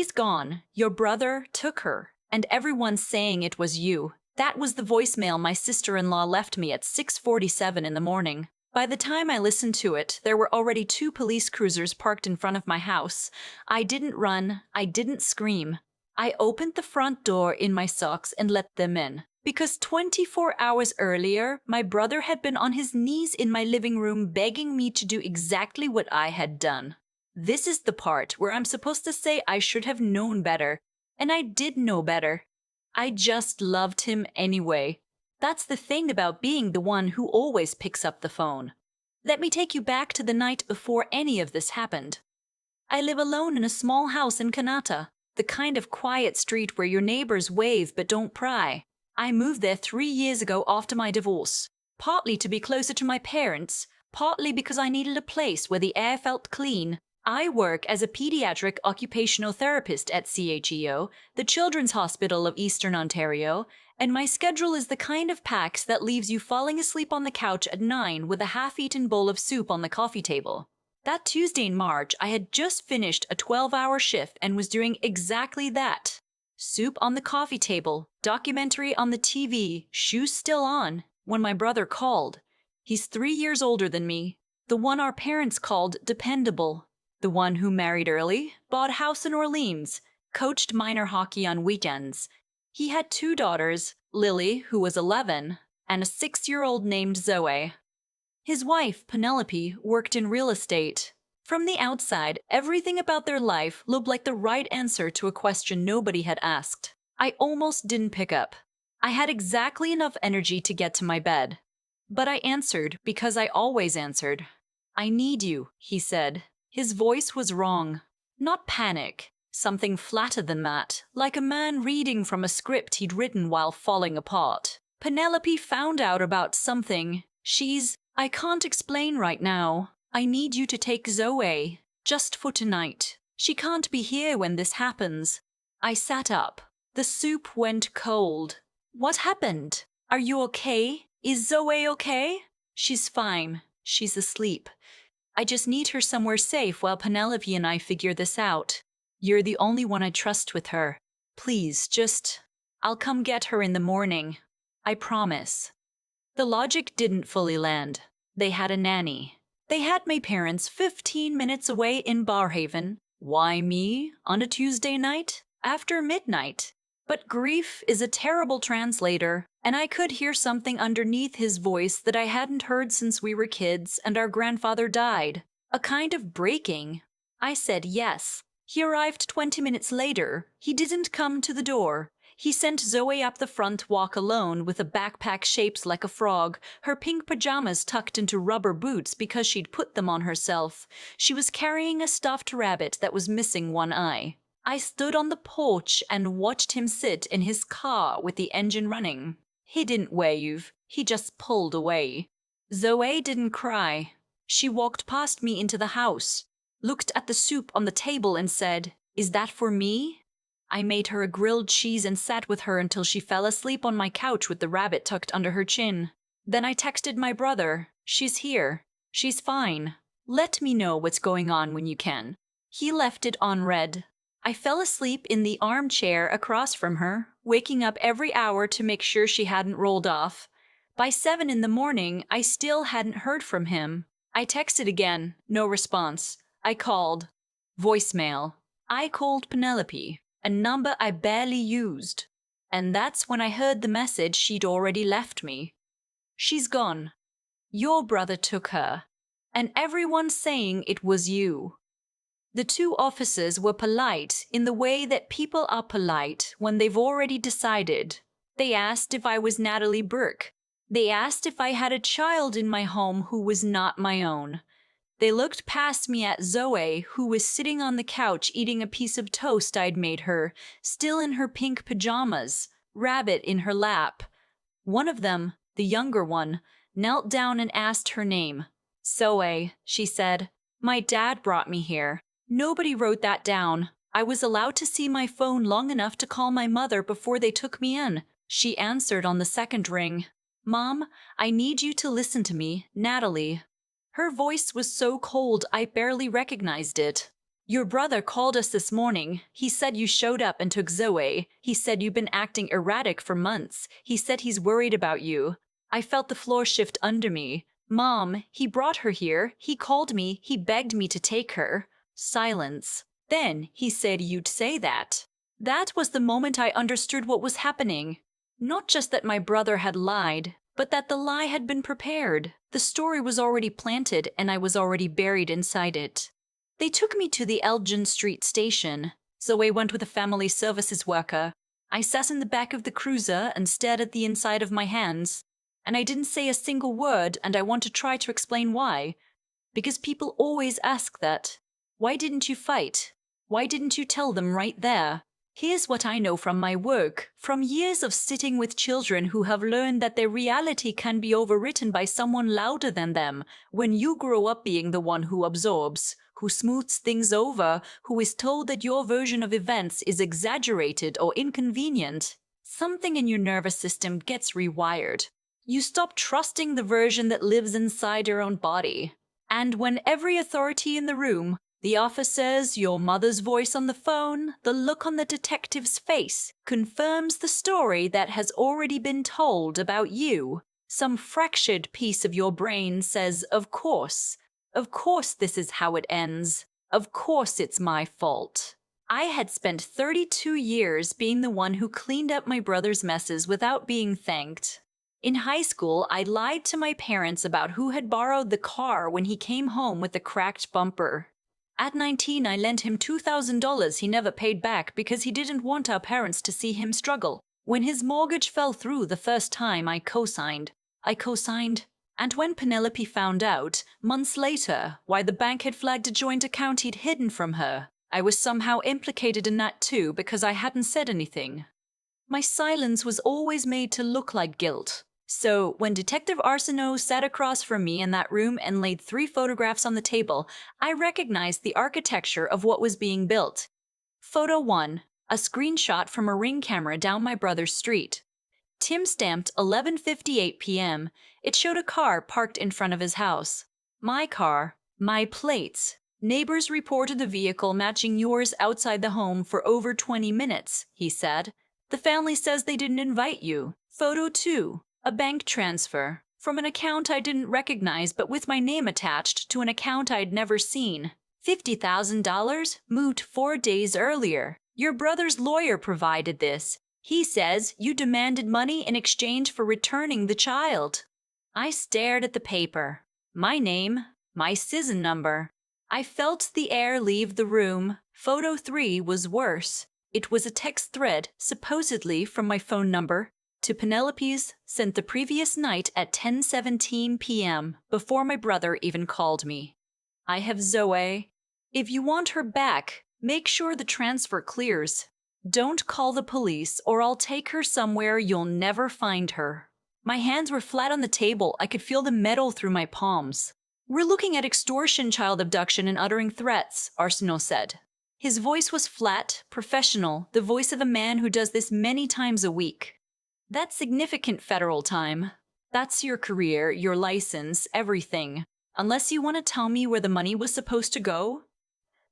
She's gone. Your brother took her. And everyone's saying it was you. That was the voicemail my sister-in-law left me at 6:47 in the morning. By the time I listened to it, there were already 2 police cruisers parked in front of my house. I didn't run. I didn't scream. I opened the front door in my socks and let them in. Because 24 hours earlier, my brother had been on his knees in my living room begging me to do exactly what I had done. This is the part where I'm supposed to say I should have known better. And I did know better. I just loved him anyway. That's the thing about being the one who always picks up the phone. Let me take you back to the night before any of this happened. I live alone in a small house in Kanata, the kind of quiet street where your neighbors wave but don't pry. I moved there 3 years ago after my divorce, partly to be closer to my parents, partly because I needed a place where the air felt clean. I work as a pediatric occupational therapist at CHEO, the Children's Hospital of Eastern Ontario, and my schedule is the kind of packed that leaves you falling asleep on the couch at 9 with a half-eaten bowl of soup on the coffee table. That Tuesday in March, I had just finished a 12-hour shift and was doing exactly that. Soup on the coffee table, documentary on the TV, shoes still on, when my brother called. He's 3 years older than me, the one our parents called dependable. The one who married early, bought a house in Orleans, coached minor hockey on weekends. He had 2 daughters, Lily, who was 11, and a 6-year-old named Zoe. His wife, Penelope, worked in real estate. From the outside, everything about their life looked like the right answer to a question nobody had asked. I almost didn't pick up. I had exactly enough energy to get to my bed. But I answered because I always answered. "I need you," he said. His voice was wrong. Not panic. Something flatter than that, like a man reading from a script he'd written while falling apart. "Penelope found out about something. I can't explain right now. I need you to take Zoe, just for tonight. She can't be here when this happens." I sat up. The soup went cold. "What happened? Are you okay? Is Zoe okay?" "She's fine. She's asleep. I just need her somewhere safe while Penelope and I figure this out. You're the only one I trust with her. Please, I'll come get her in the morning. I promise." The logic didn't fully land. They had a nanny. They had my parents 15 minutes away in Barhaven. Why me? On a Tuesday night? After midnight? But grief is a terrible translator, and I could hear something underneath his voice that I hadn't heard since we were kids and our grandfather died. A kind of breaking. I said yes. He arrived 20 minutes later. He didn't come to the door. He sent Zoe up the front walk alone with a backpack shaped like a frog, her pink pajamas tucked into rubber boots because she'd put them on herself. She was carrying a stuffed rabbit that was missing one eye. I stood on the porch and watched him sit in his car with the engine running. He didn't wave. He just pulled away. Zoe didn't cry. She walked past me into the house, looked at the soup on the table and said, "Is that for me?" I made her a grilled cheese and sat with her until she fell asleep on my couch with the rabbit tucked under her chin. Then I texted my brother, "She's here. She's fine. Let me know what's going on when you can." He left it on read. I fell asleep in the armchair across from her, waking up every hour to make sure she hadn't rolled off. By 7 in the morning, I still hadn't heard from him. I texted again, no response. I called. Voicemail. I called Penelope, a number I barely used. And that's when I heard the message she'd already left me. "She's gone. Your brother took her. And everyone's saying it was you." The 2 officers were polite in the way that people are polite when they've already decided. They asked if I was Nathalie Burke. They asked if I had a child in my home who was not my own. They looked past me at Zoe, who was sitting on the couch eating a piece of toast I'd made her, still in her pink pajamas, rabbit in her lap. One of them, the younger one, knelt down and asked her name. "Zoe," she said. "My dad brought me here. Nobody wrote that down. I was allowed to see my phone long enough to call my mother before they took me in." She answered on the second ring. "Mom, I need you to listen to me, Nathalie." Her voice was so cold I barely recognized it. Your brother called us this morning. He said you showed up and took Zoe. He said you've been acting erratic for months. He said he's worried about you. I felt the floor shift under me. Mom, he brought her here. He called me. He begged me to take her. Silence. Then he said you'd say that. That was the moment I understood what was happening. Not just that my brother had lied, but that the lie had been prepared. The story was already planted and I was already buried inside it. They took me to the Elgin Street station. Zoe went with a family services worker. I sat in the back of the cruiser and stared at the inside of my hands. And I didn't say a single word, and I want to try to explain why. Because people always ask that. Why didn't you fight? Why didn't you tell them right there? Here's what I know from my work, from years of sitting with children who have learned that their reality can be overwritten by someone louder than them. When you grow up being the one who absorbs, who smooths things over, who is told that your version of events is exaggerated or inconvenient, something in your nervous system gets rewired. You stop trusting the version that lives inside your own body. And when every authority in the room, the officers, your mother's voice on the phone, the look on the detective's face, confirms the story that has already been told about you, some fractured piece of your brain says, of course this is how it ends. Of course it's my fault. I had spent 32 years being the one who cleaned up my brother's messes without being thanked. In high school, I lied to my parents about who had borrowed the car when he came home with the cracked bumper. At 19, I lent him $2,000 he never paid back because he didn't want our parents to see him struggle. When his mortgage fell through the first time, I co-signed. And when Penelope found out, months later, why the bank had flagged a joint account he'd hidden from her, I was somehow implicated in that too because I hadn't said anything. My silence was always made to look like guilt. So, when Detective Arsenault sat across from me in that room and laid 3 photographs on the table, I recognized the architecture of what was being built. Photo 1, a screenshot from a Ring camera down my brother's street. Tim-stamped 11:58 p.m., it showed a car parked in front of his house. My car, my plates. Neighbors reported the vehicle matching yours outside the home for over 20 minutes, he said. The family says they didn't invite you. Photo 2. A bank transfer. From an account I didn't recognize but with my name attached to an account I'd never seen. $50,000 moved 4 days earlier. Your brother's lawyer provided this. He says you demanded money in exchange for returning the child. I stared at the paper. My name, my SIN number. I felt the air leave the room. Photo 3 was worse. It was a text thread, supposedly from my phone number, to Penelope's, sent the previous night at 10:17 p.m., before my brother even called me. I have Zoe. If you want her back, make sure the transfer clears. Don't call the police or I'll take her somewhere you'll never find her. My hands were flat on the table. I could feel the metal through my palms. We're looking at extortion, child abduction, and uttering threats, Arsenault said. His voice was flat, professional, the voice of a man who does this many times a week. That's significant federal time. That's your career, your license, everything. Unless you want to tell me where the money was supposed to go?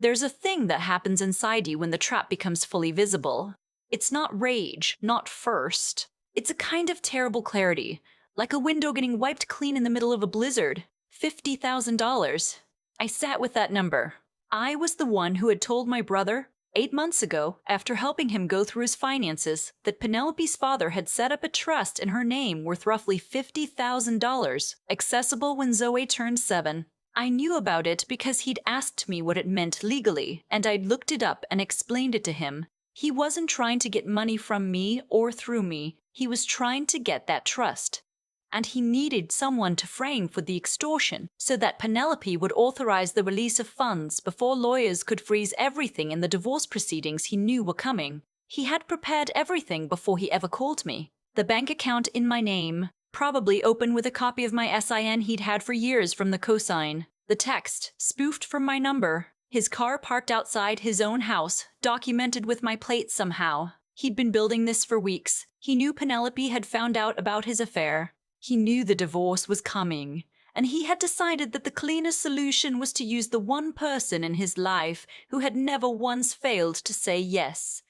There's a thing that happens inside you when the trap becomes fully visible. It's not rage, not first. It's a kind of terrible clarity, like a window getting wiped clean in the middle of a blizzard. $50,000. I sat with that number. I was the one who had told my brother, 8 months ago, after helping him go through his finances, that Penelope's father had set up a trust in her name worth roughly $50,000, accessible when Zoe turned 7. I knew about it because he'd asked me what it meant legally, and I'd looked it up and explained it to him. He wasn't trying to get money from me or through me. He was trying to get that trust. And he needed someone to frame for the extortion so that Penelope would authorize the release of funds before lawyers could freeze everything in the divorce proceedings he knew were coming. He had prepared everything before he ever called me. The bank account in my name, probably open with a copy of my SIN he'd had for years from the cosign. The text, spoofed from my number. His car parked outside his own house, documented with my plate somehow. He'd been building this for weeks. He knew Penelope had found out about his affair. He knew the divorce was coming, and he had decided that the cleanest solution was to use the one person in his life who had never once failed to say yes.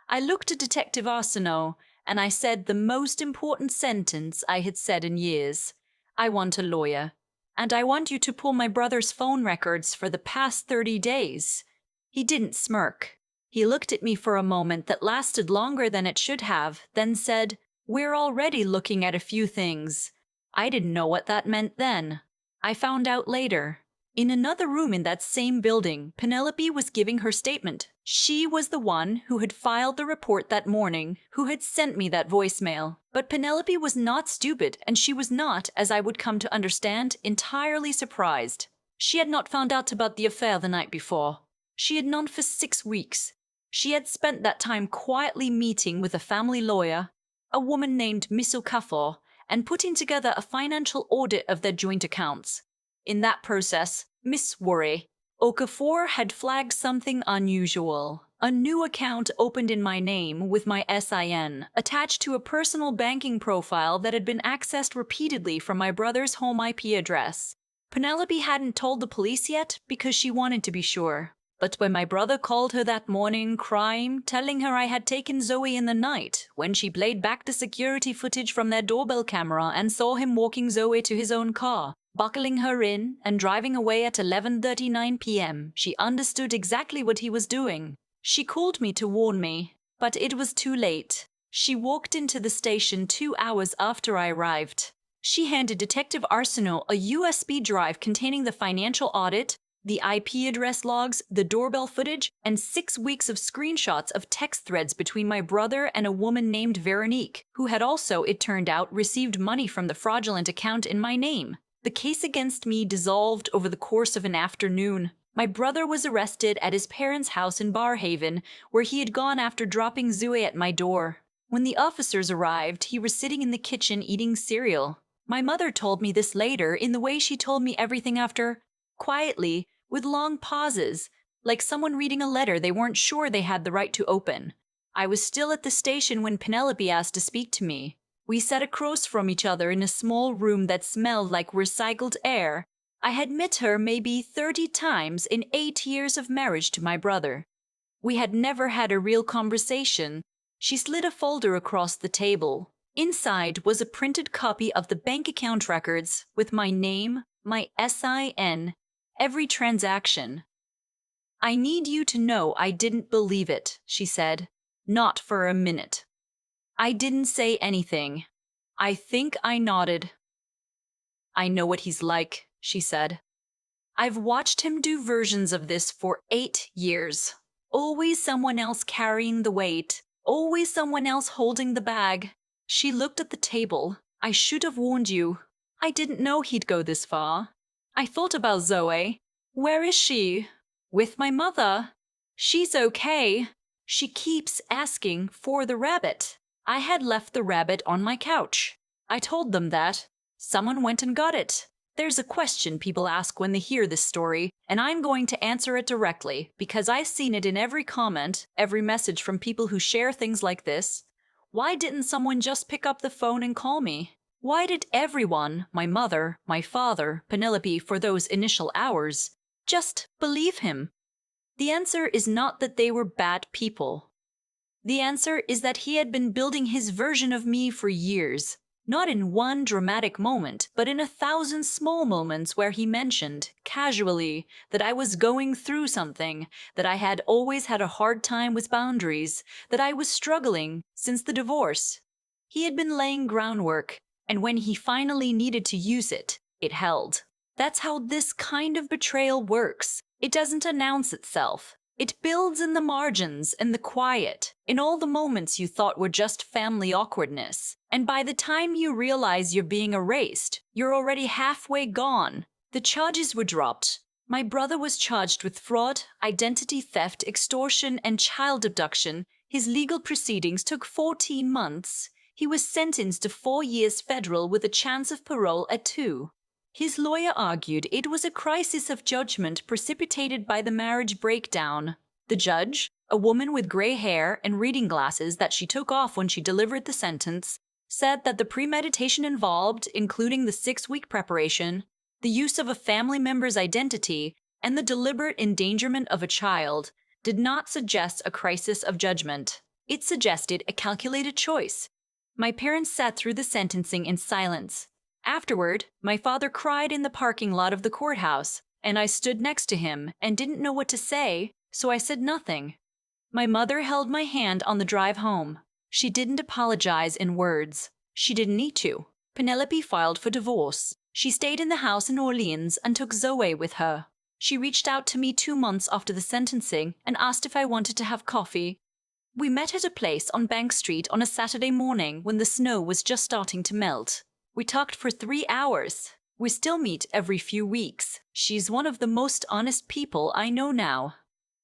I looked at Detective Arsenault, and I said the most important sentence I had said in years. I want a lawyer, and I want you to pull my brother's phone records for the past 30 days. He didn't smirk. He looked at me for a moment that lasted longer than it should have, then said, "We're already looking at a few things." I didn't know what that meant then. I found out later. In another room in that same building, Penelope was giving her statement. She was the one who had filed the report that morning, who had sent me that voicemail. But Penelope was not stupid, and she was not, as I would come to understand, entirely surprised. She had not found out about the affair the night before. She had known for 6 weeks. She had spent that time quietly meeting with a family lawyer, a woman named Miss Okafor, and putting together a financial audit of their joint accounts. In that process, Miss Worry, Okafor had flagged something unusual. A new account opened in my name with my SIN, attached to a personal banking profile that had been accessed repeatedly from my brother's home IP address. Penelope hadn't told the police yet because she wanted to be sure. But when my brother called her that morning, crying, telling her I had taken Zoe in the night, when she played back the security footage from their doorbell camera and saw him walking Zoe to his own car, buckling her in, and driving away at 11:39 p.m., she understood exactly what he was doing. She called me to warn me, but it was too late. She walked into the station 2 hours after I arrived. She handed Detective Arsenault a USB drive containing the financial audit, the IP address logs, the doorbell footage, and 6 weeks of screenshots of text threads between my brother and a woman named Veronique, who had also, it turned out, received money from the fraudulent account in my name. The case against me dissolved over the course of an afternoon. My brother was arrested at his parents' house in Barhaven, where he had gone after dropping Zoe at my door. When the officers arrived, he was sitting in the kitchen eating cereal. My mother told me this later in the way she told me everything after, quietly, with long pauses, like someone reading a letter they weren't sure they had the right to open. I was still at the station when Penelope asked to speak to me. We sat across from each other in a small room that smelled like recycled air. I had met her maybe 30 times in 8 years of marriage to my brother. We had never had a real conversation. She slid a folder across the table. Inside was a printed copy of the bank account records with my name, my SIN, every transaction. "I need you to know I didn't believe it," she said. "Not for a minute." I didn't say anything. I think I nodded. "I know what he's like," she said. "I've watched him do versions of this for 8 years. Always someone else carrying the weight. Always someone else holding the bag." She looked at the table. "I should have warned you. I didn't know he'd go this far. I thought about Zoe. Where is she?" "With my mother." "She's okay. She keeps asking for the rabbit." I had left the rabbit on my couch. I told them that. Someone went and got it. There's a question people ask when they hear this story, and I'm going to answer it directly because I've seen it in every comment, every message from people who share things like this. Why didn't someone just pick up the phone and call me? Why did everyone, my mother, my father, Penelope, for those initial hours, just believe him? The answer is not that they were bad people. The answer is that he had been building his version of me for years, not in one dramatic moment, but in 1,000 small moments where he mentioned, casually, that I was going through something, that I had always had a hard time with boundaries, that I was struggling since the divorce. He had been laying groundwork, and when he finally needed to use it, it held. That's how this kind of betrayal works. It doesn't announce itself. It builds in the margins, in the quiet, in all the moments you thought were just family awkwardness. And by the time you realize you're being erased, you're already halfway gone. The charges were dropped. My brother was charged with fraud, identity theft, extortion, and child abduction. His legal proceedings took 14 months. He was sentenced to 4 years federal with a chance of parole at 2. His lawyer argued it was a crisis of judgment precipitated by the marriage breakdown. The judge, a woman with gray hair and reading glasses that she took off when she delivered the sentence, said that the premeditation involved, including the 6-week preparation, The use of a family member's identity and the deliberate endangerment of a child did not suggest a crisis of judgment. It suggested a calculated choice. My parents sat through the sentencing in silence. Afterward, my father cried in the parking lot of the courthouse, and I stood next to him and didn't know what to say, so I said nothing. My mother held my hand on the drive home. She didn't apologize in words. She didn't need to. Penelope filed for divorce. She stayed in the house in Orleans and took Zoe with her. She reached out to me 2 months after the sentencing and asked if I wanted to have coffee. We met at a place on Bank Street on a Saturday morning when the snow was just starting to melt. We talked for 3 hours. We still meet every few weeks. She's one of the most honest people I know now.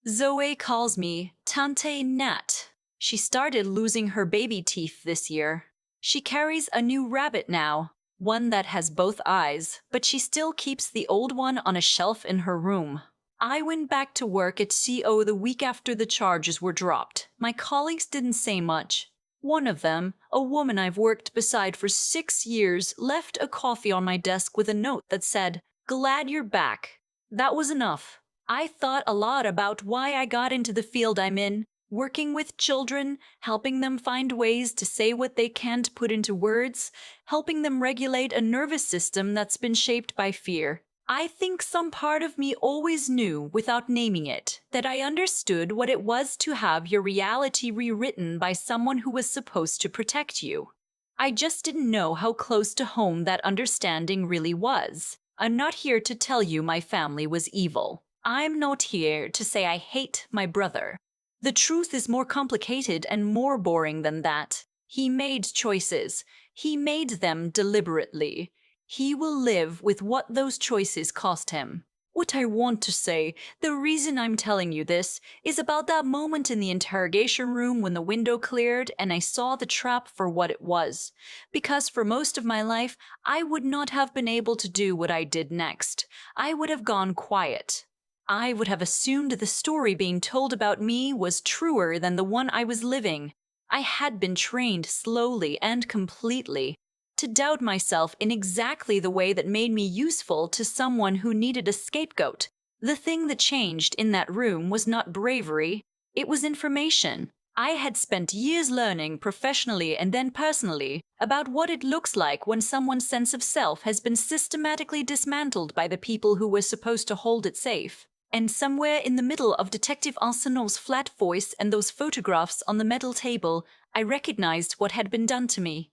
Zoe calls me Tante Nat. She started losing her baby teeth this year. She carries a new rabbit now, one that has both eyes, but she still keeps the old one on a shelf in her room. I went back to work at CO the week after the charges were dropped. My colleagues didn't say much. One of them, a woman I've worked beside for 6 years, left a coffee on my desk with a note that said, "Glad you're back." That was enough. I thought a lot about why I got into the field I'm in, working with children, helping them find ways to say what they can't put into words, helping them regulate a nervous system that's been shaped by fear. I think some part of me always knew, without naming it, that I understood what it was to have your reality rewritten by someone who was supposed to protect you. I just didn't know how close to home that understanding really was. I'm not here to tell you my family was evil. I'm not here to say I hate my brother. The truth is more complicated and more boring than that. He made choices. He made them deliberately. He will live with what those choices cost him. What I want to say, the reason I'm telling you this, is about that moment in the interrogation room when the window cleared and I saw the trap for what it was. Because for most of my life, I would not have been able to do what I did next. I would have gone quiet. I would have assumed the story being told about me was truer than the one I was living. I had been trained slowly and completely to doubt myself in exactly the way that made me useful to someone who needed a scapegoat. The thing that changed in that room was not bravery, it was information. I had spent years learning professionally and then personally about what it looks like when someone's sense of self has been systematically dismantled by the people who were supposed to hold it safe. And somewhere in the middle of Detective Arsenault's flat voice and those photographs on the metal table, I recognized what had been done to me.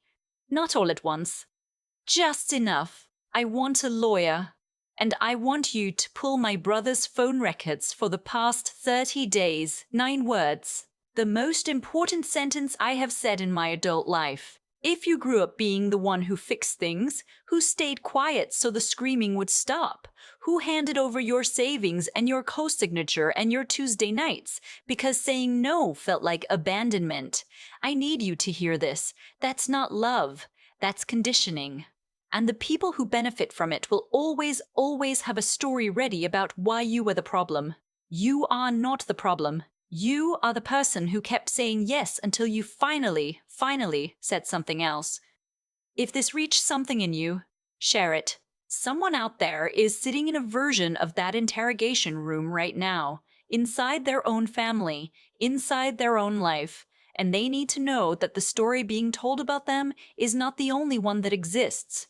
Not all at once. Just enough. I want a lawyer. And I want you to pull my brother's phone records for the past 30 days. 9 words. The most important sentence I have said in my adult life. If you grew up being the one who fixed things, who stayed quiet so the screaming would stop, who handed over your savings and your co-signature and your Tuesday nights because saying no felt like abandonment, I need you to hear this. That's not love. That's conditioning. And the people who benefit from it will always have a story ready about why you were the problem. You are not the problem. You are the person who kept saying yes until you finally said something else. If this reached something in you, share it. Someone out there is sitting in a version of that interrogation room right now, inside their own family, inside their own life, and they need to know that the story being told about them is not the only one that exists.